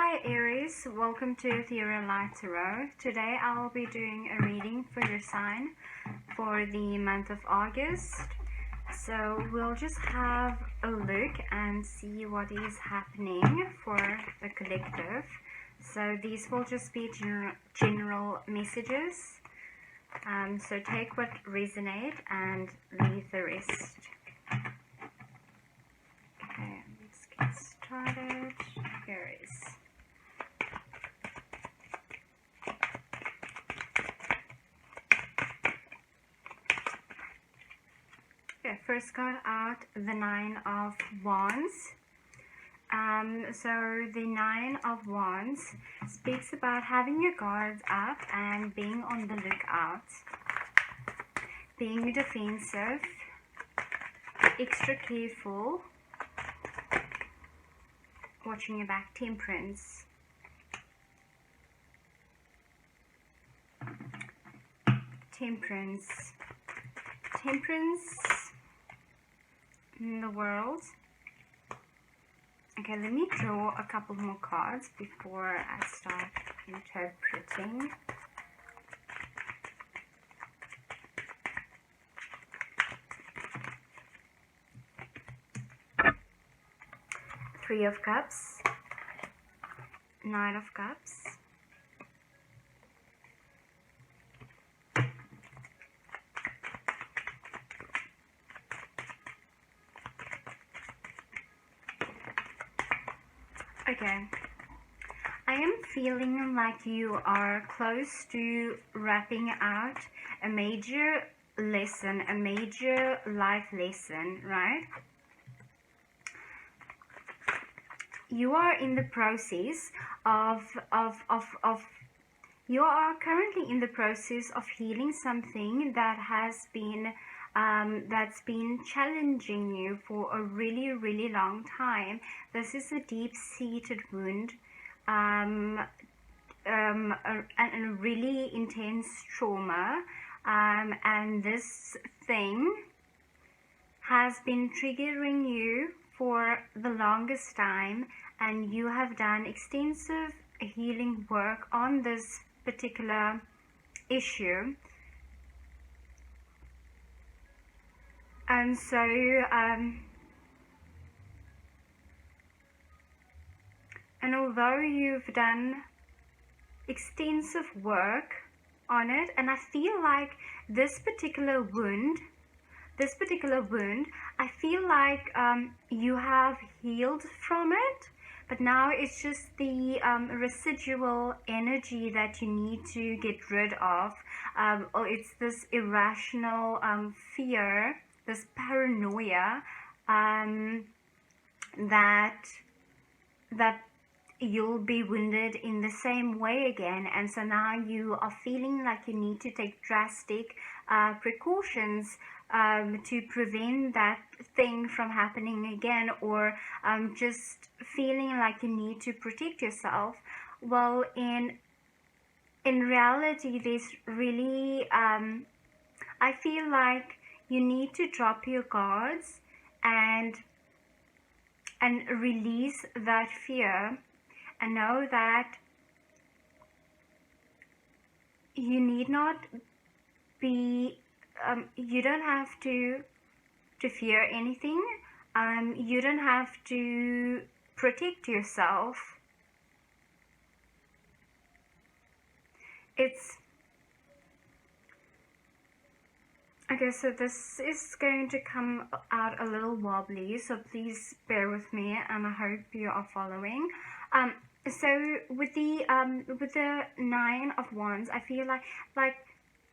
Hi Aries, welcome to Ethereal Light Tarot. Today I'll be doing a reading for your sign for the month of August. So we'll just have a look and see what is happening for the collective. So these will just be general messages. So take what resonate and leave the rest. Okay, let's get started. Aries. Okay, first got out the Nine of Wands. So the Nine of Wands speaks about having your guards up and being on the lookout, being defensive, extra careful, watching your back. Temperance. Temperance in the world. Okay, let me draw a couple more cards before I start interpreting. Three of Cups, Nine of Cups, okay. I am feeling like you are close to wrapping out a major lesson, a major life lesson, right? You are in the process you are currently in the process of healing something that has been that's been challenging you for a really long time. This is a deep-seated wound, and a really intense trauma, and this thing has been triggering you for the longest time, and you have done extensive healing work on this particular issue. And so and although you've done extensive work on it, and I feel like this particular wound, I feel like you have healed from it, but now it's just the residual energy that you need to get rid of, or it's this irrational fear, this paranoia, that you'll be wounded in the same way again. And so now you are feeling like you need to take drastic precautions to prevent that thing from happening again, or just feeling like you need to protect yourself. Well, in reality, there's really I feel like you need to drop your guards and release that fear, and know that you need not be you don't have to fear anything. You don't have to protect yourself. It's okay, so this is going to come out a little wobbly, so please bear with me, and I hope you are following. So with the Nine of Wands, I feel like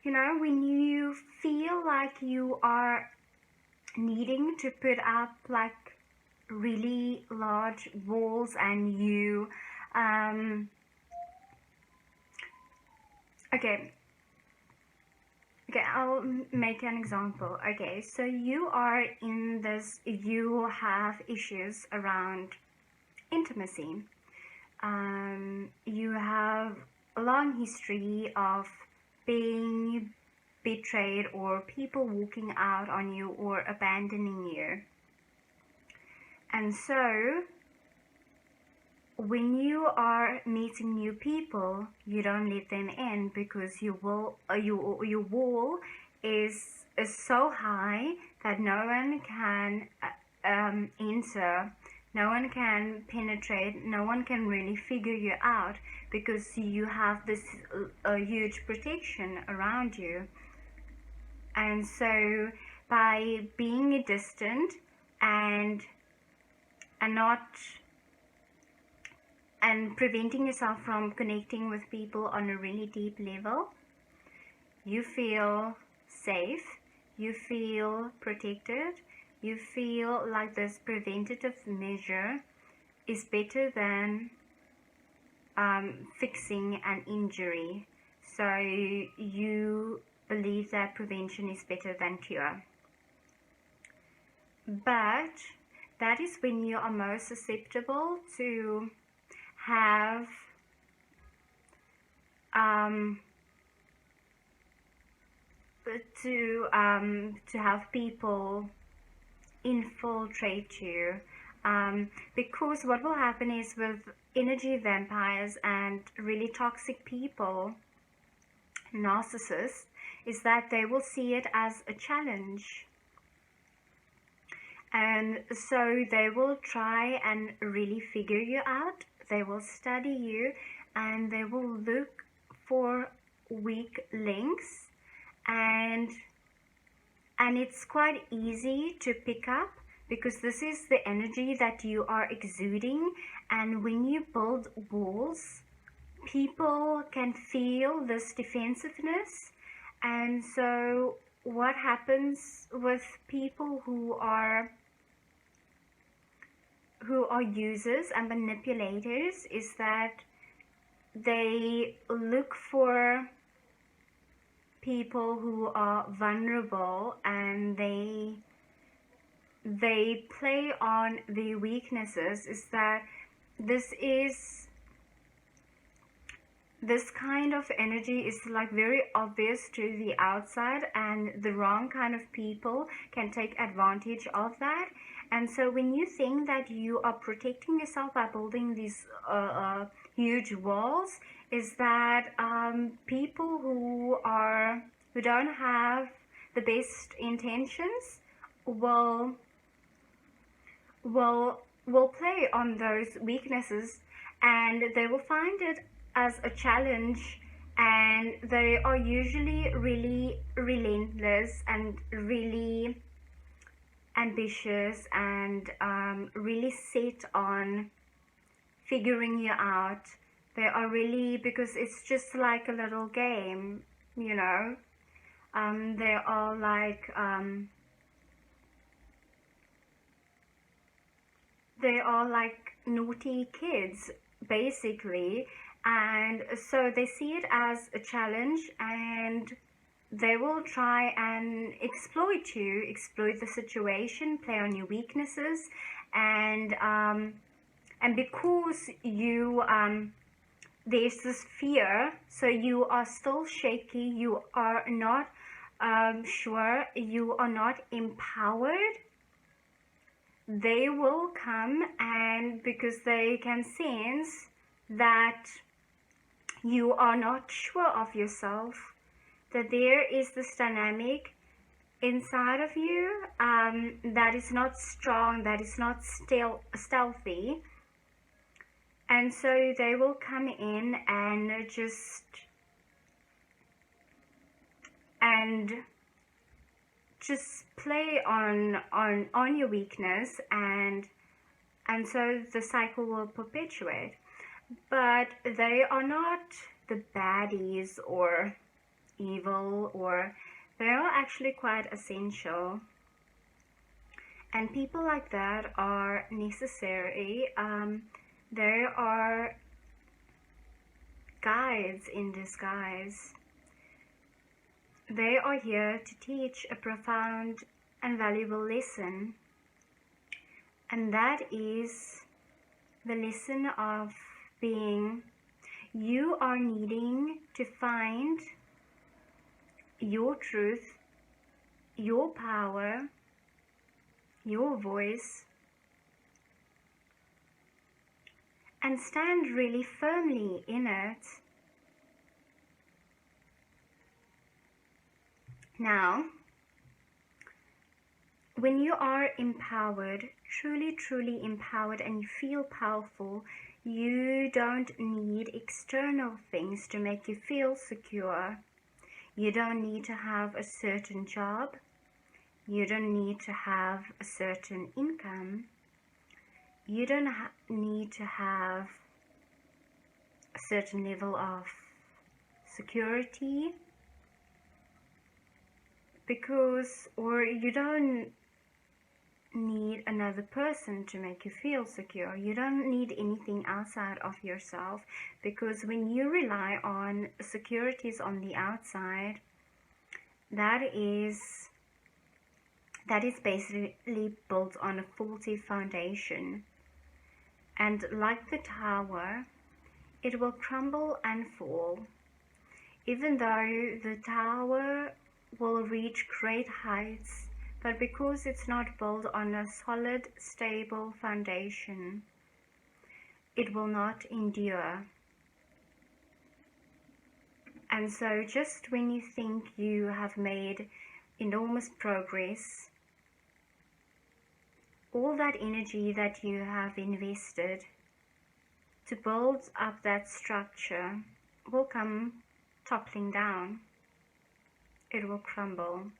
you know, when you feel like you are needing to put up like really large walls, and you okay, I'll make an example. Okay, so you are in this, you have issues around intimacy. You have a long history of being betrayed, or people walking out on you or abandoning you. And so when you are meeting new people, you don't let them in because your wall is so high that no one can enter, no one can penetrate, no one can really figure you out because you have this huge protection around you. And so by being distant and not and preventing yourself from connecting with people on a really deep level, you feel safe, you feel protected, you feel like this preventative measure is better than fixing an injury. So you believe that prevention is better than cure. But that is when you are most susceptible to have to have people infiltrate you, because what will happen is with energy vampires and really toxic people, narcissists, is that they will see it as a challenge. And so they will try and really figure you out. They will study you and they will look for weak links, and it's quite easy to pick up because this is the energy that you are exuding. And when you build walls, people can feel this defensiveness. And so what happens with people who are users and manipulators is that they look for people who are vulnerable, and they play on their weaknesses. Is that this kind of energy is like very obvious to the outside, and the wrong kind of people can take advantage of that. And so when you think that you are protecting yourself by building these huge walls, is that people who don't have the best intentions will play on those weaknesses, and they will find it as a challenge, and they are usually really relentless and really ambitious and really set on figuring you out. They are really, because it's just like a little game, you know. They are like naughty kids basically, and so they see it as a challenge, and they will try and exploit the situation, play on your weaknesses, and because you there's this fear, so you are still shaky, you are not sure, you are not empowered. They will come, and because they can sense that you are not sure of yourself, that there is this dynamic inside of you that is not strong, that is not stealthy. And so they will come in and just play on your weakness, and so the cycle will perpetuate. But they are not the baddies or evil, or they are actually quite essential, and people like that are necessary. They are guides in disguise. They are here to teach a profound and valuable lesson, and that is the lesson of being. You are needing to find your truth, your power, your voice, and stand really firmly in it. Now, when you are empowered, truly empowered, and you feel powerful, you don't need external things to make you feel secure. You don't need to have a certain job. You don't need to have a certain income. You don't need to have a certain level of security, or you don't need another person to make you feel secure. You don't need anything outside of yourself, because when you rely on securities on the outside, that is basically built on a faulty foundation. And like the tower, it will crumble and fall. Even though the tower will reach great heights, but because it's not built on a solid, stable foundation, it will not endure. And so just when you think you have made enormous progress, all that energy that you have invested to build up that structure will come toppling down. It will crumble.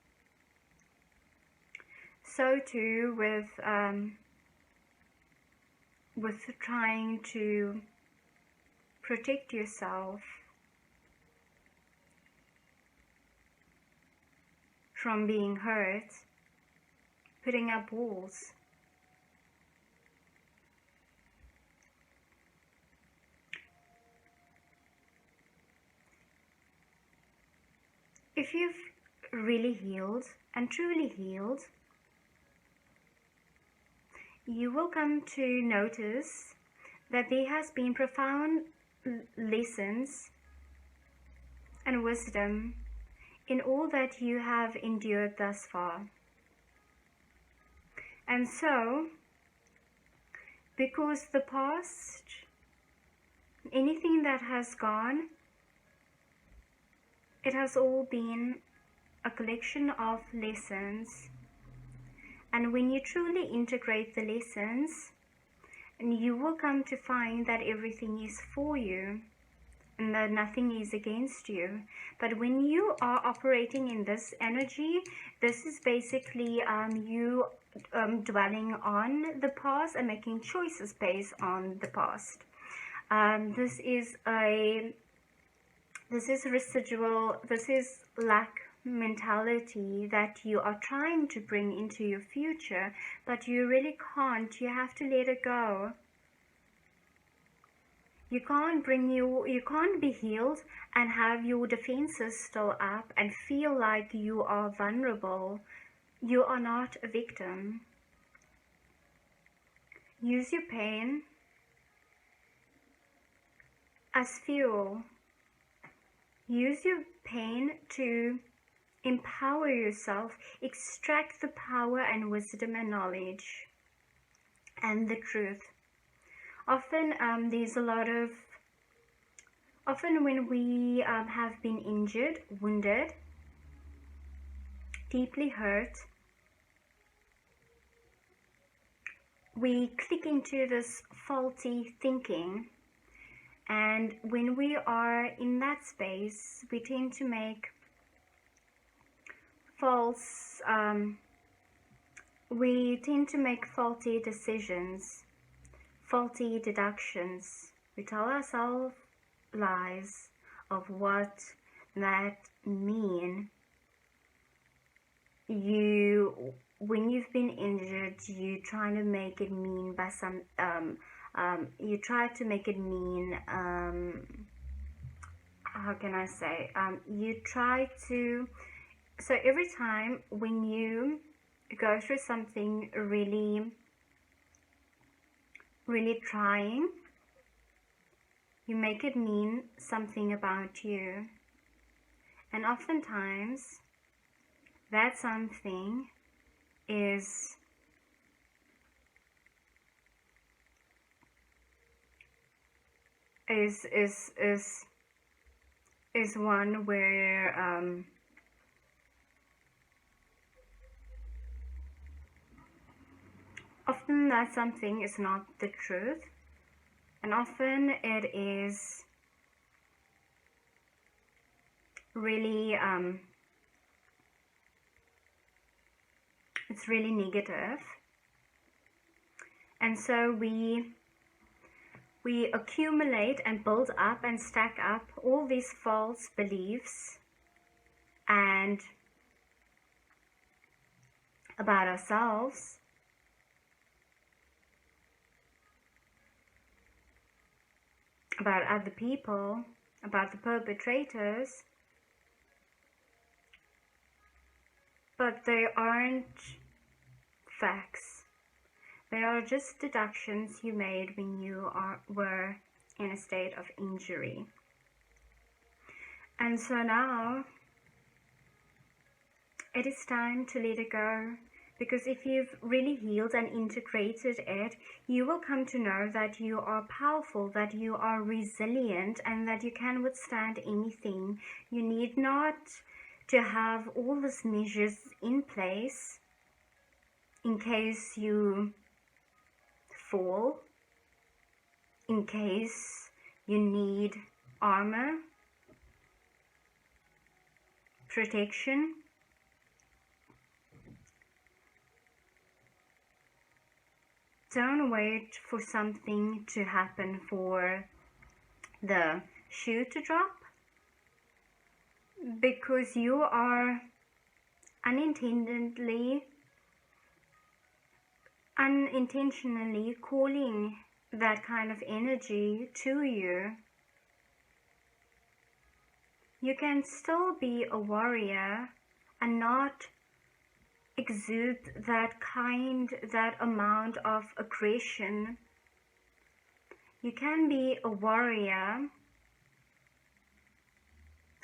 So too with trying to protect yourself from being hurt, putting up walls. If you've really healed and truly healed, you will come to notice that there has been profound lessons and wisdom in all that you have endured thus far. And so, because the past, anything that has gone, it has all been a collection of lessons. And when you truly integrate the lessons, you will come to find that everything is for you and that nothing is against you. But when you are operating in this energy, this is basically you dwelling on the past and making choices based on the past. This is residual, this is lack mentality that you are trying to bring into your future, but you really can't. You have to let it go. You can't be healed and have your defenses still up and feel like you are vulnerable. You are not a victim. Use your pain as fuel. Use your pain to empower yourself, extract the power and wisdom and knowledge and the truth. Often when we have been injured, wounded, deeply hurt, we click into this faulty thinking. And when we are in that space, we tend to make faulty decisions, faulty deductions. We tell ourselves lies of what that mean. When you've been injured, you try to make it mean by some you try to make it mean how can I say, you try to, so every time when you go through something really trying, you make it mean something about you. And oftentimes that something is is one where often that something is not the truth, and often it is really it's really negative, and so we accumulate and build up and stack up all these false beliefs and about ourselves, about other people, about the perpetrators, but they aren't facts. They are just deductions you made when you were in a state of injury. And so now it is time to let it go, because if you've really healed and integrated it, you will come to know that you are powerful, that you are resilient, and that you can withstand anything. You need not to have all these measures in place in case you fall, in case you need armor, protection. Don't wait for something to happen for the shoe to drop, because you are unintentionally calling that kind of energy to you. You can still be a warrior and not exude that amount of aggression. You can be a warrior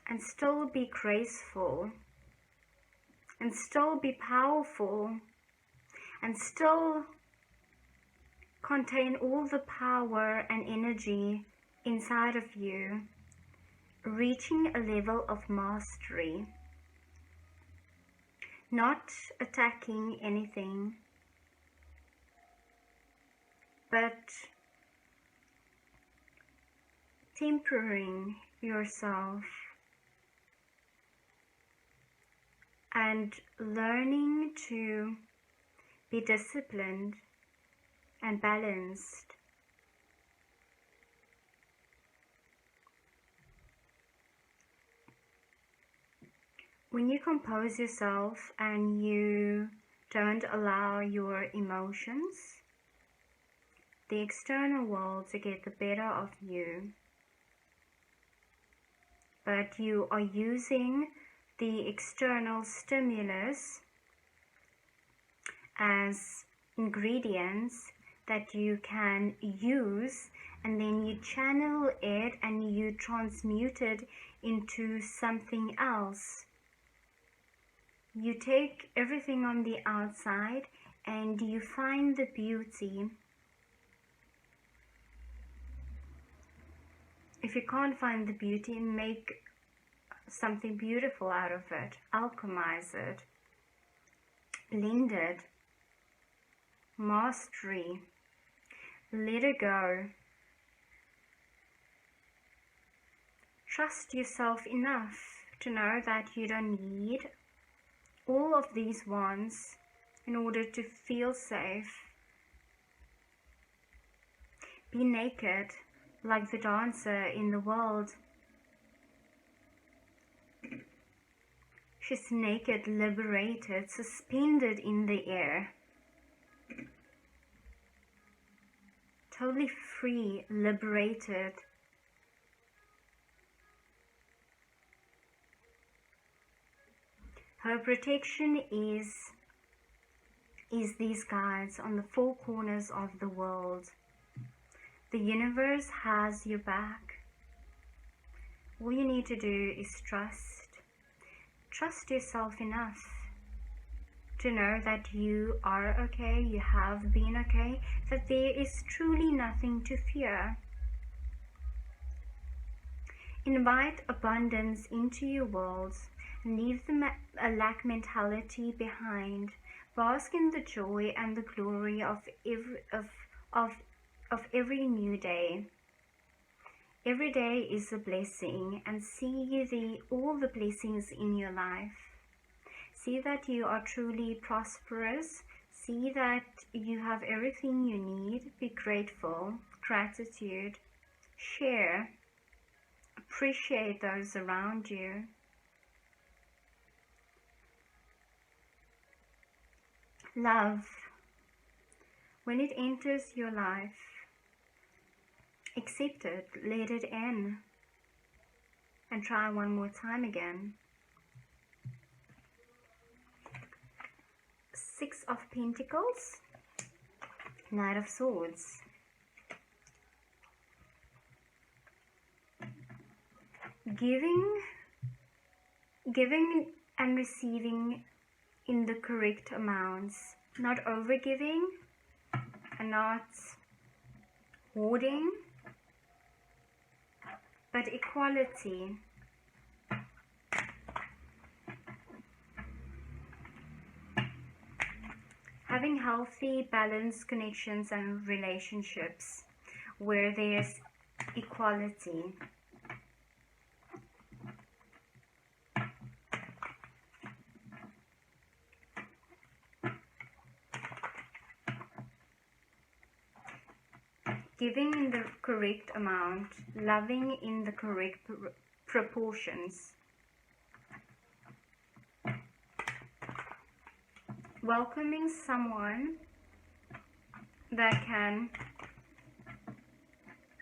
and still be graceful, and still be powerful, and still contain all the power and energy inside of you, reaching a level of mastery, not attacking anything, but tempering yourself and learning to be disciplined and balanced. When you compose yourself and you don't allow your emotions, the external world, to get the better of you, but you are using the external stimulus as ingredients that you can use, and then you channel it and you transmute it into something else. You take everything on the outside and you find the beauty. If you can't find the beauty, make something beautiful out of it, alchemize it, blend it, mastery, let it go. Trust yourself enough to know that you don't need all of these wants in order to feel safe. Be naked like the dancer in the world. She's naked, liberated, suspended in the air. Totally free, liberated. Her protection is these guides on the four corners of the world. The universe has your back. All you need to do is trust. Trust yourself enough to know that you are okay, you have been okay, that there is truly nothing to fear. Invite abundance into your world and leave the lack mentality behind. Bask in the joy and the glory of every new day. Every day is a blessing, and see all the blessings in your life. See that you are truly prosperous. See that you have everything you need. Be grateful. Gratitude. Share. Appreciate those around you. Love. When it enters your life, accept it, let it in, and try one more time again. Six of Pentacles, Knight of Swords. Giving and receiving in the correct amounts, not overgiving and not hoarding, but equality. Having healthy, balanced connections and relationships where there's equality. Giving in the correct amount, loving in the correct proportions. Welcoming someone that can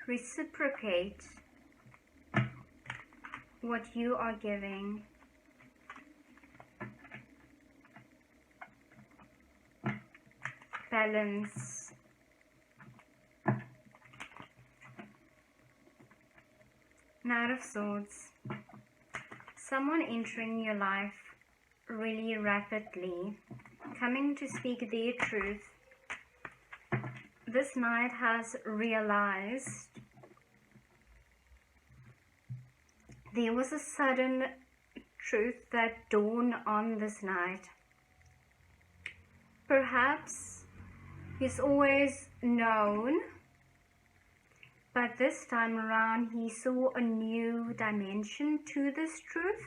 reciprocate what you are giving. Balance. Knight of Swords. Someone entering your life really rapidly, coming to speak their truth. This knight has realized there was a sudden truth that dawned on this knight. Perhaps he's always known, but this time around he saw a new dimension to this truth,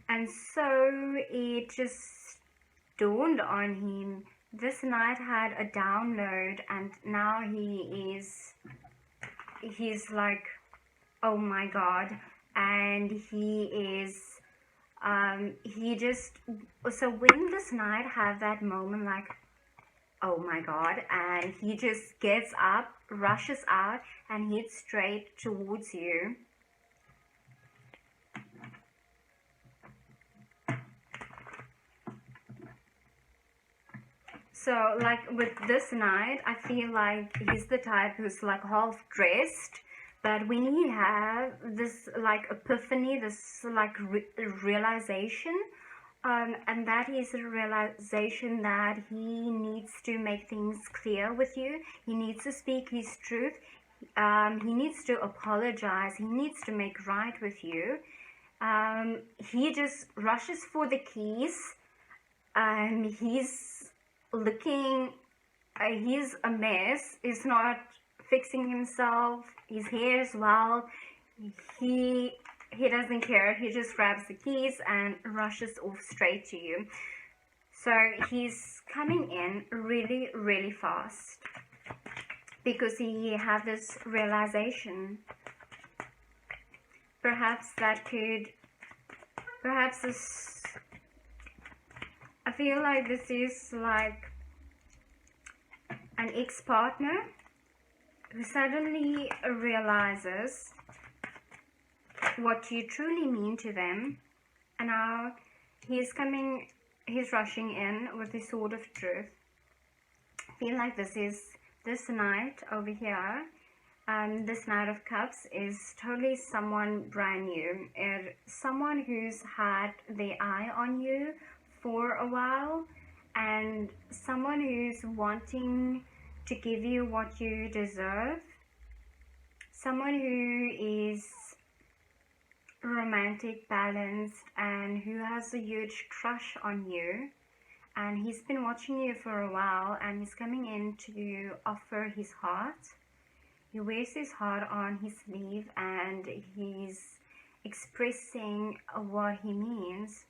and so it just dawned on him. This knight had a download, and now he's like, oh my god. And so when this knight had that moment like, oh my god, and he just gets up, rushes out, and heads straight towards you. So like with this knight, I feel like he's the type who's like half dressed, but when he have this like epiphany, this like realization, and that is a realization that he needs to make things clear with you. He needs to speak his truth. He needs to apologize. He needs to make right with you. He just rushes for the keys. He's looking, he's a mess. He's not fixing himself. His hair as well. He doesn't care. He just grabs the keys and rushes off straight to you. So he's coming in really, really fast because he had this realization. Perhaps this, I feel like this is like an ex-partner who suddenly realizes what you truly mean to them, and now he's rushing in with the sword of truth. I feel like this knight over here, this Knight of Cups is totally someone brand new, someone who's had their eye on you for a while, and someone who's wanting to give you what you deserve, someone who is romantic, balanced, and who has a huge crush on you. And he's been watching you for a while, and he's coming in to offer his heart. He wears his heart on his sleeve, and he's expressing what he means.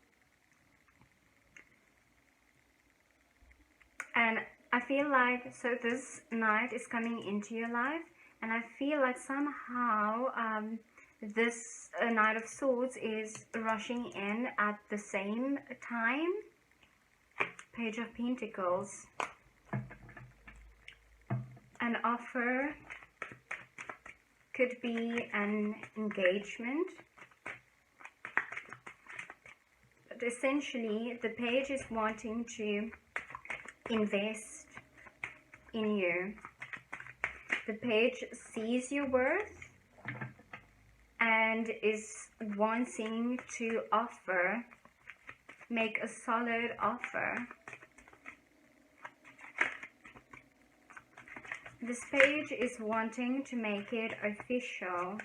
And I feel like, so this knight is coming into your life, and I feel like somehow this Knight of Swords is rushing in at the same time. Page of Pentacles. An offer could be an engagement. But essentially, the page is wanting to invest in you. The page sees your worth and is wanting to offer, make a solid offer. This page is wanting to make it official.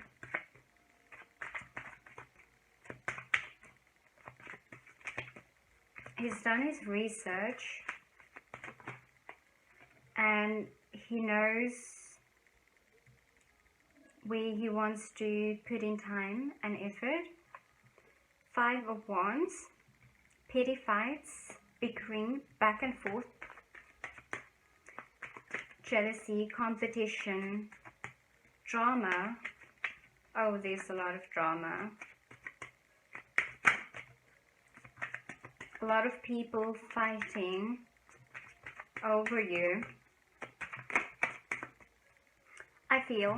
He's done his research and he knows where he wants to put in time and effort. 5 of Wands, petty fights, bickering, back and forth, jealousy, competition, drama. Oh, there's a lot of drama. A lot of people fighting over you. I feel.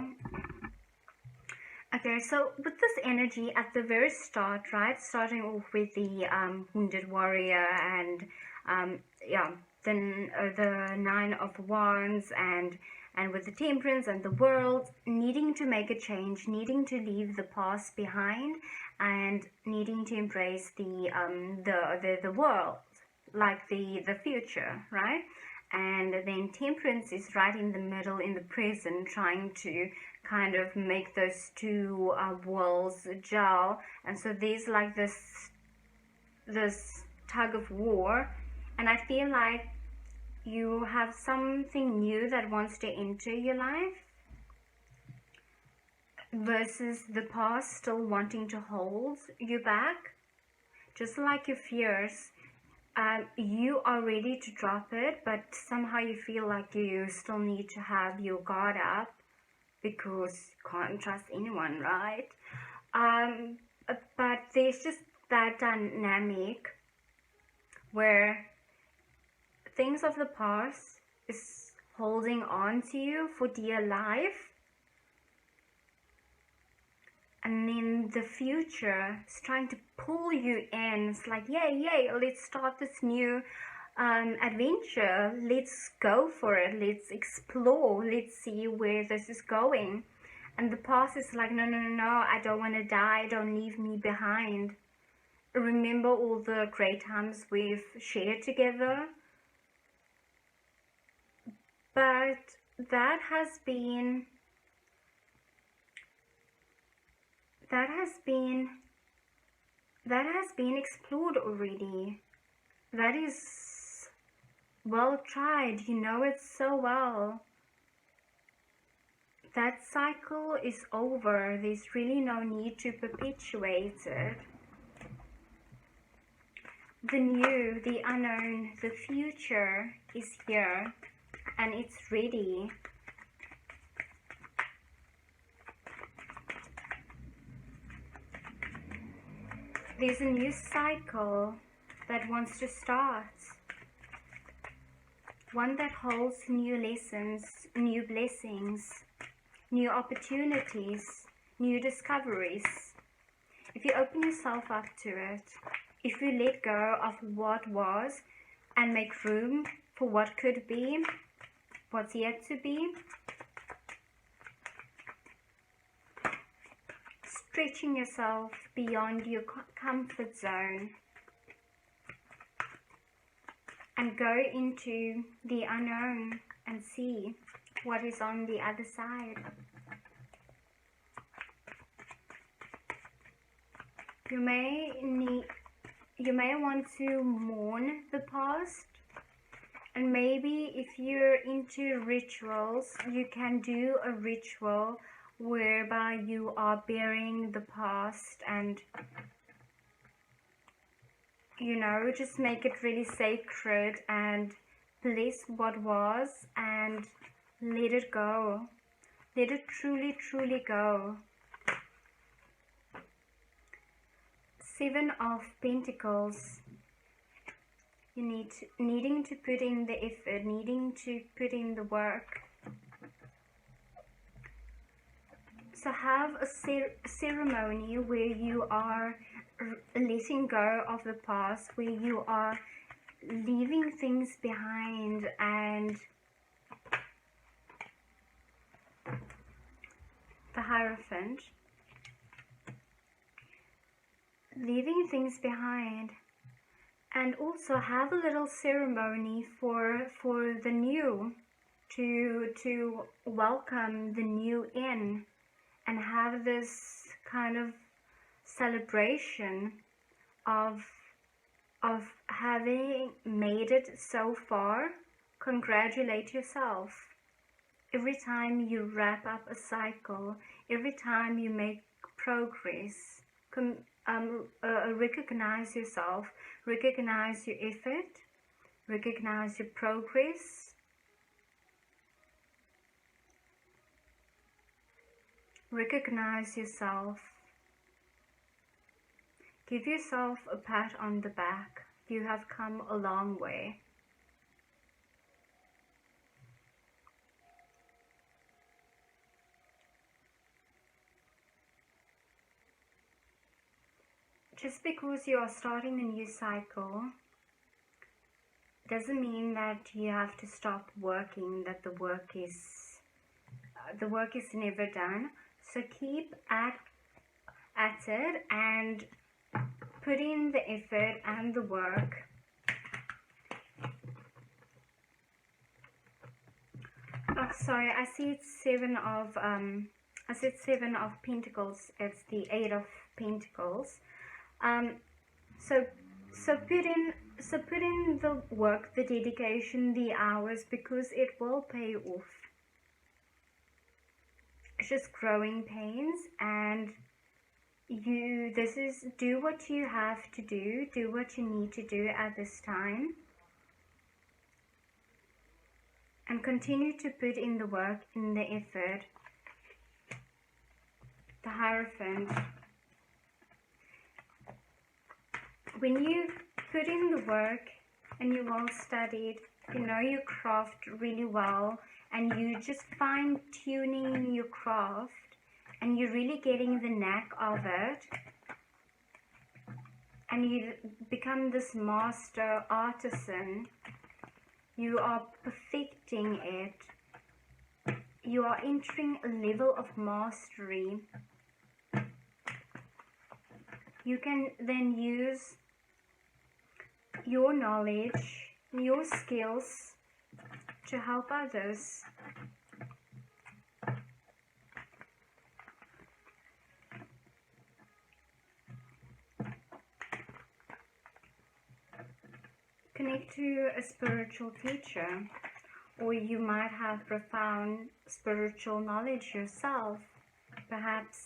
Okay, so with this energy at the very start, right, starting off with the wounded warrior and yeah, then the 9 of Wands and with the Temperance and the World, needing to make a change, needing to leave the past behind and needing to embrace the world, like the future, right? And then Temperance is right in the middle, in the present, trying to kind of make those two worlds gel. And so there's like this tug of war, and I feel like you have something new that wants to enter your life versus the past still wanting to hold you back. Just like your fears, you are ready to drop it, but somehow you feel like you still need to have your guard up because you can't trust anyone, right? But there's just that dynamic where things of the past is holding on to you for dear life, and then the future is trying to pull you in. It's like, yay, let's start this new adventure. Let's go for it. Let's explore. Let's see where this is going. And the past is like, no, I don't want to die. Don't leave me behind. Remember all the great times we've shared together. But that has been explored already. That is well tried. You know it so well. That cycle is over. There's really no need to perpetuate it. The new, the unknown, the future is here and it's ready. There's a new cycle that wants to start. One that holds new lessons, new blessings, new opportunities, new discoveries. If you open yourself up to it, if you let go of what was and make room for what could be, what's yet to be, stretching yourself beyond your comfort zone and go into the unknown and see what is on the other side. you may want to mourn the past, and maybe if you're into rituals, you can do a ritual whereby you are burying the past and, you know, just make it really sacred and bless what was and let it go. Let it truly, truly go. Seven of Pentacles. You needing to put in the effort, needing to put in the work. So have a ceremony where you are letting go of the past, where you are leaving things behind, and the Hierophant. Leaving things behind. And also have a little ceremony for the new, to welcome the new in, and have this kind of celebration of having made it so far. Congratulate yourself. Every time you wrap up a cycle, every time you make progress, recognize yourself, recognize your effort, recognize your progress. Recognize yourself. Give yourself a pat on the back. You have come a long way. Just because you are starting a new cycle doesn't mean that you have to stop working, that the work is never done. So keep at it and put in the effort and the work. Oh, sorry, I see it's seven of Pentacles. It's the Eight of Pentacles. So put in the work, the dedication, the hours, because it will pay off. It's just growing pains, and do what you have to do what you need to do at this time, and continue to put in the work, in the effort. The Hierophant. When you put in the work and you well studied, you know your craft really well, and you just fine-tuning your craft, and you're really getting the knack of it, and you become this master artisan, you are perfecting it, you are entering a level of mastery. You can then use your knowledge, your skills to help others. Connect to a spiritual teacher, or you might have profound spiritual knowledge yourself. Perhaps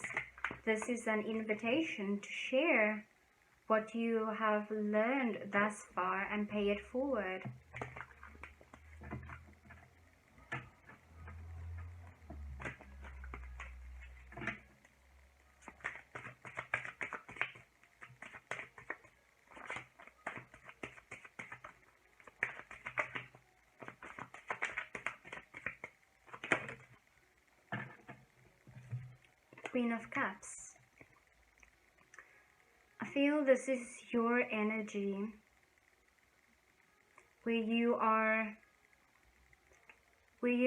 this is an invitation to share what you have learned thus far and pay it forward. Queen of Cups. I feel this is your energy, where you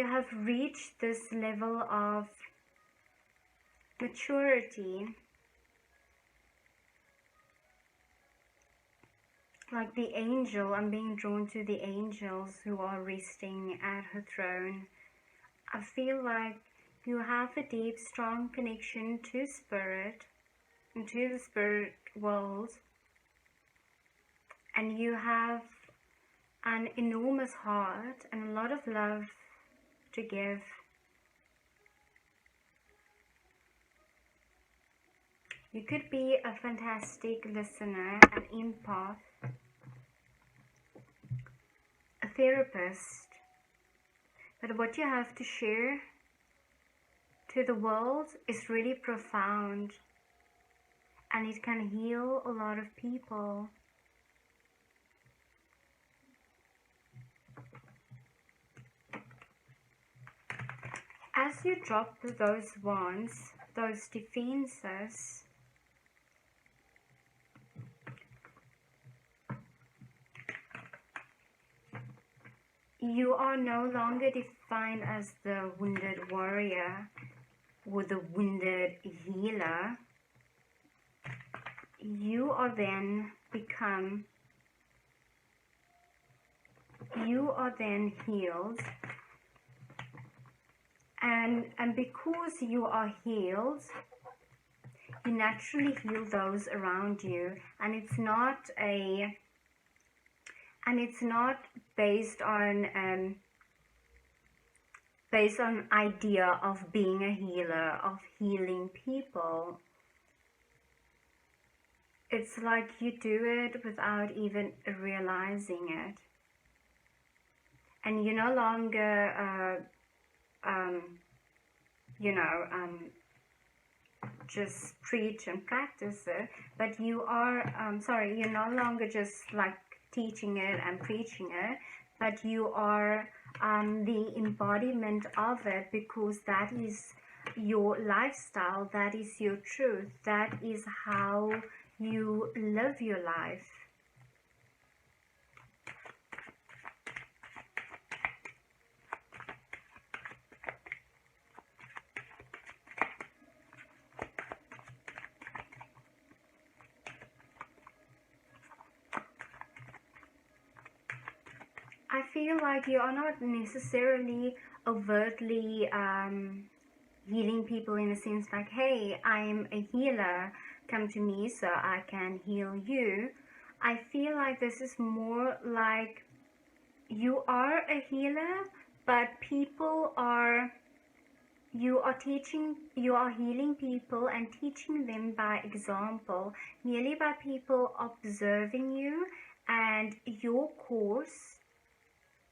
have reached this level of maturity, like the angel. I'm being drawn to the angels who are resting at her throne. I feel like you have a deep, strong connection to spirit, into the spirit world, and you have an enormous heart and a lot of love to give. You could be a fantastic listener, an empath, a therapist, but what you have to share to the world is really profound, and it can heal a lot of people. As you drop those wands, those defenses, you are no longer defined as the wounded warrior or the wounded healer. You are then healed, and because you are healed, you naturally heal those around you, and it's not based on idea of being a healer, of healing people. It's like you do it without even realizing it, and you no longer just preach and practice it, but you are you're no longer just like teaching it and preaching it, but you are the embodiment of it, because that is your lifestyle, that is your truth, that is how you live your life. I feel like you are not necessarily overtly healing people in a sense like, hey, I'm a healer, come to me so I can heal you. I feel like this is more like you are a healer, but you are healing people and teaching them by example, merely by people observing you and your course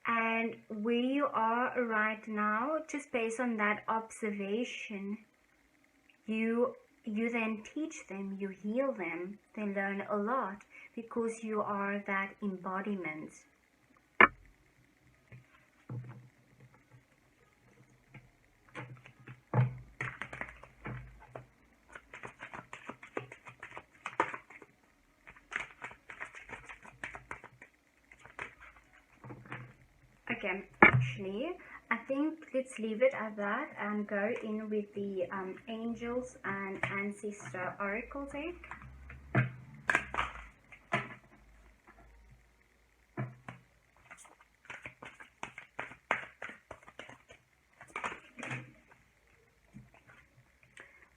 and where you are right now. Just based on that observation, you then teach them, you heal them, they learn a lot, because you are that embodiment. Okay, actually, I think let's leave it at that and go in with the Angels and Ancestor Oracle deck.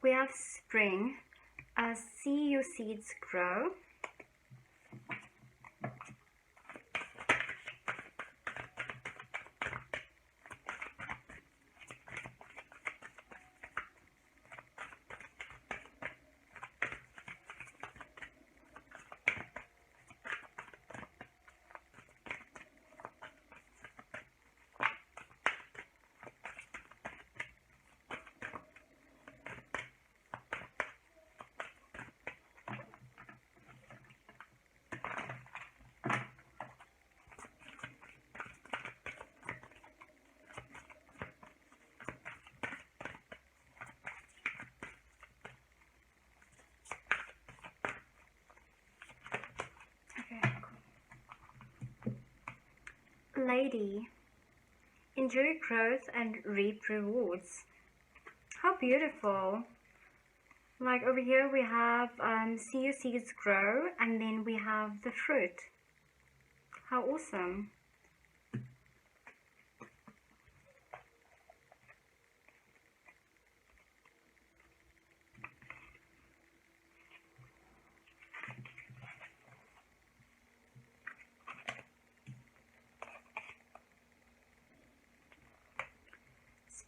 We have Spring, see your seeds grow. Lady, enjoy growth and reap rewards. How beautiful. Like over here we have see your seeds grow, and then we have the fruit. How awesome.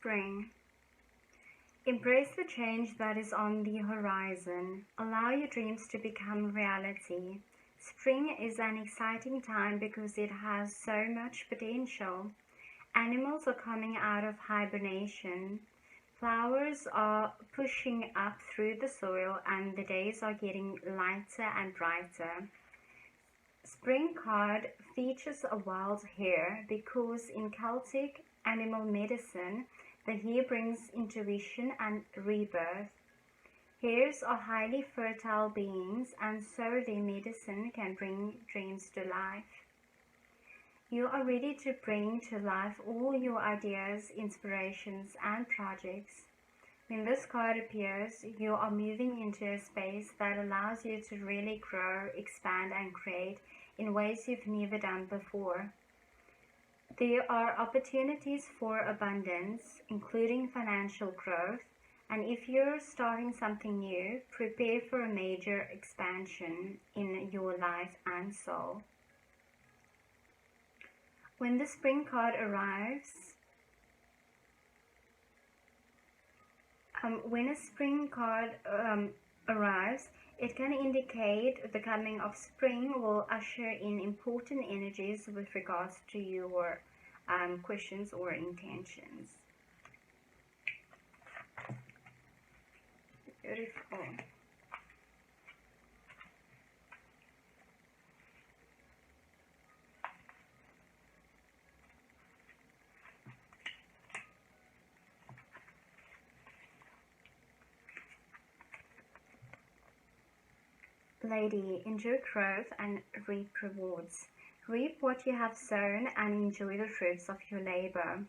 Spring. Embrace the change that is on the horizon. Allow your dreams to become reality. Spring is an exciting time because it has so much potential. Animals are coming out of hibernation. Flowers are pushing up through the soil and the days are getting lighter and brighter. Spring card features a wild hare because in Celtic animal medicine, the hare brings intuition and rebirth. Hares are highly fertile beings and so their medicine can bring dreams to life. You are ready to bring to life all your ideas, inspirations, and projects. When this card appears, you are moving into a space that allows you to really grow, expand, and create in ways you've never done before. There are opportunities for abundance, including financial growth, and if you're starting something new, prepare for a major expansion in your life and soul. When the spring card arrives, when a spring card arrives, it can indicate the coming of spring will usher in important energies with regards to your questions or intentions. Beautiful. Lady, enjoy growth and reap rewards. Reap what you have sown and enjoy the fruits of your labor.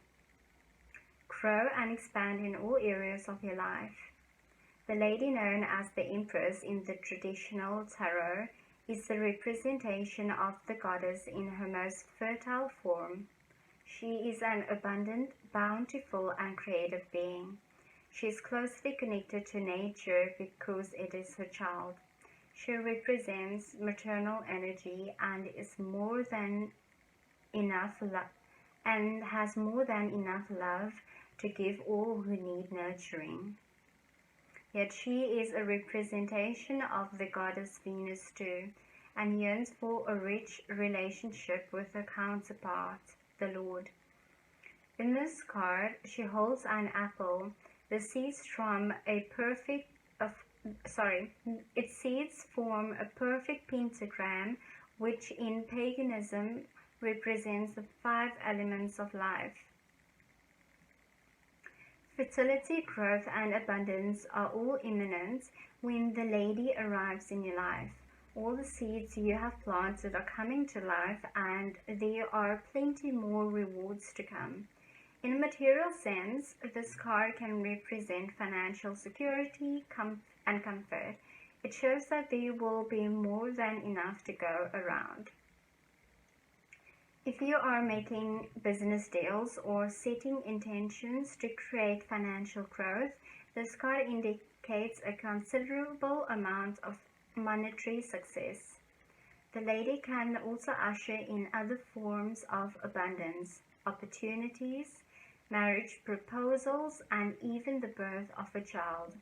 Grow and expand in all areas of your life. The lady known as the Empress in the traditional tarot is the representation of the goddess in her most fertile form. She is an abundant, bountiful, and creative being. She is closely connected to nature because it is her child. She represents maternal energy and is more than enough and has more than enough love to give all who need nurturing. Yet she is a representation of the goddess Venus too, and yearns for a rich relationship with her counterpart, the Lord. In this card, she holds an apple. The seeds form a perfect pentagram, which in paganism represents the 5 elements of life. Fertility, growth, and abundance are all imminent when the lady arrives in your life. All the seeds you have planted are coming to life, and there are plenty more rewards to come. In a material sense, this card can represent financial security and comfort. It shows that there will be more than enough to go around. If you are making business deals or setting intentions to create financial growth, this card indicates a considerable amount of monetary success. The lady can also usher in other forms of abundance, opportunities, marriage proposals, and even the birth of a child.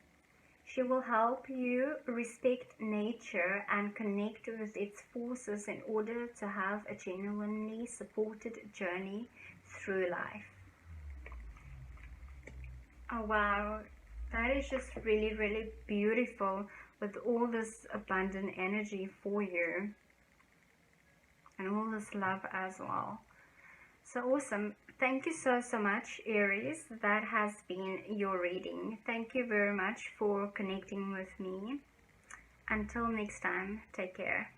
She will help you respect nature and connect with its forces in order to have a genuinely supported journey through life. Oh wow, that is just really, really beautiful with all this abundant energy for you and all this love as well. So awesome. Thank you so much, Aries. That has been your reading. Thank you very much for connecting with me. Until next time, take care.